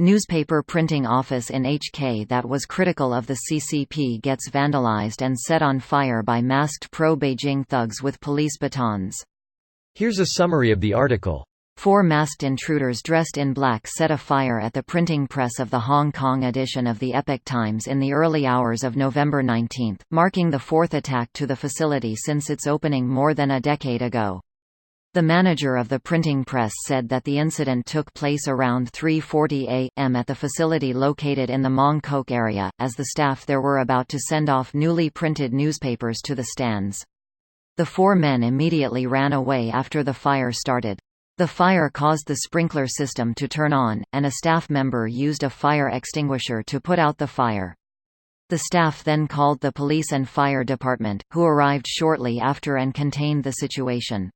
Newspaper printing office in HK that was critical of the CCP gets vandalized and set on fire by masked pro-Beijing thugs with police batons. Here's a summary of the article. 4 masked intruders dressed in black set a fire at the printing press of the Hong Kong edition of the Epoch Times in the early hours of November 19, marking the 4th attack to the facility since its opening more than a decade ago. The manager of the printing press said that the incident took place around 3:40 a.m. at the facility located in the Mong Kok area, as the staff there were about to send off newly printed newspapers to the stands. The 4 men immediately ran away after the fire started. The fire caused the sprinkler system to turn on, and a staff member used a fire extinguisher to put out the fire. The staff then called the police and fire department, who arrived shortly after and contained the situation.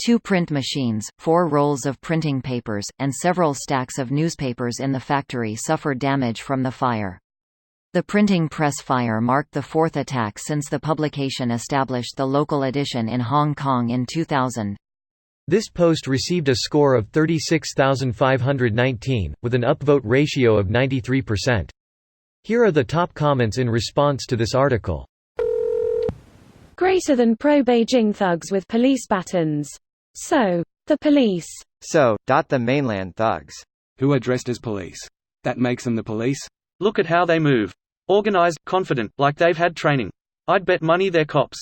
2 print machines, 4 rolls of printing papers, and several stacks of newspapers in the factory suffered damage from the fire. The printing press fire marked the 4th attack since the publication established the local edition in Hong Kong in 2000. This post received a score of 36,519, with an upvote ratio of 93%. Here are the top comments in response to this article. Greater than pro-Beijing thugs with police batons. So, the police. The mainland thugs. Who are dressed as police. That makes them the police? Look at how they move. Organized, confident, like they've had training. I'd bet money they're cops.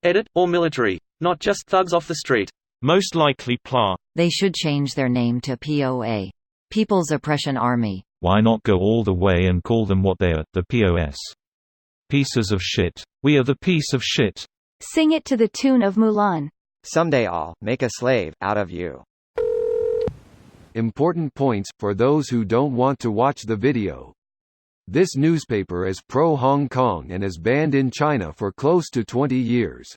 Edit, or military. Not just thugs off the street. Most likely PLA. They should change their name to POA. People's Oppression Army. Why not go all the way and call them what they are, the POS? Pieces of shit. We are the piece of shit. Sing it to the tune of Mulan. Someday I'll make a slave out of you. Important points, for those who don't want to watch the video. This newspaper is pro-Hong Kong and is banned in China for close to 20 years.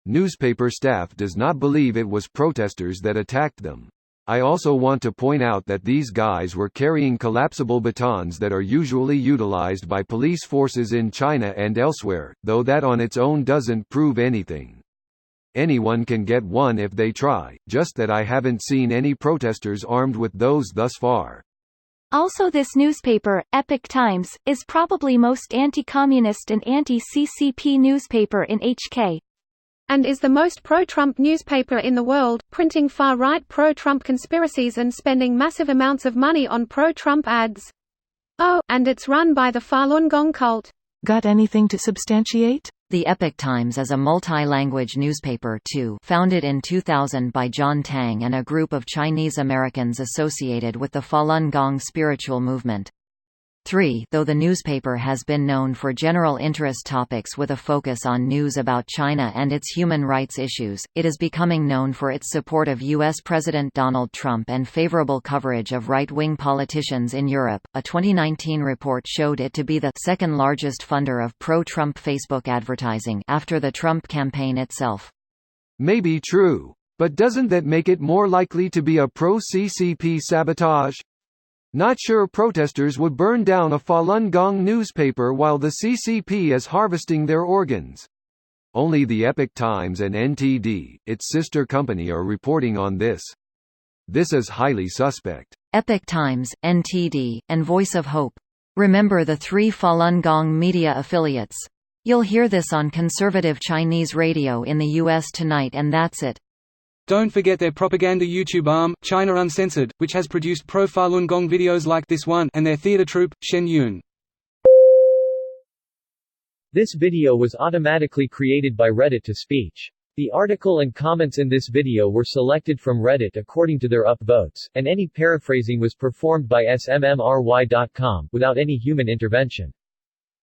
Newspaper staff does not believe it was protesters that attacked them. I also want to point out that these guys were carrying collapsible batons that are usually utilized by police forces in China and elsewhere, though that on its own doesn't prove anything. Anyone can get one if they try, just that I haven't seen any protesters armed with those thus far. Also, this newspaper, Epoch Times, is probably most anti-communist and anti-CCP newspaper in HK. And is the most pro-Trump newspaper in the world, printing far-right pro-Trump conspiracies and spending massive amounts of money on pro-Trump ads. Oh, and it's run by the Falun Gong cult. Got anything to substantiate? The Epoch Times is a multi-language newspaper too, founded in 2000 by John Tang and a group of Chinese Americans associated with the Falun Gong spiritual movement. 3. Though the newspaper has been known for general interest topics with a focus on news about China and its human rights issues, it is becoming known for its support of U.S. President Donald Trump and favorable coverage of right-wing politicians in Europe. A 2019 report showed it to be the second largest funder of pro-Trump Facebook advertising after the Trump campaign itself. Maybe true. But doesn't that make it more likely to be a pro-CCP sabotage? Not sure protesters would burn down a Falun Gong newspaper while the CCP is harvesting their organs. Only the Epoch Times and NTD, its sister company, are reporting on this. This is highly suspect. Epoch Times, NTD, and Voice of Hope. Remember the 3 Falun Gong media affiliates. You'll hear this on conservative Chinese radio in the US tonight, and that's it. Don't forget their propaganda YouTube arm, China Uncensored, which has produced pro-Falun Gong videos like this one, and their theater troupe, Shen Yun. This video was automatically created by Reddit to speech. The article and comments in this video were selected from Reddit according to their upvotes, and any paraphrasing was performed by smmry.com, without any human intervention.